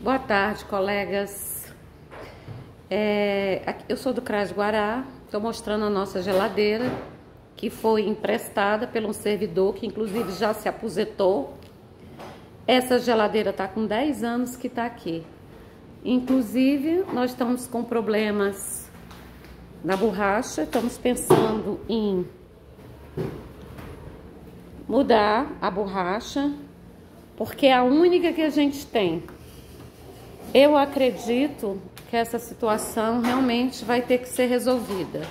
Boa tarde, colegas. Eu sou do CRAS Guará, estou mostrando a nossa geladeira, que foi emprestada por um servidor que inclusive já se aposentou. Essa geladeira está com 10 anos que está aqui. Inclusive, nós estamos com problemas na borracha, estamos pensando em mudar a borracha, porque é a única que a gente tem. Eu acredito que essa situação realmente vai ter que ser resolvida.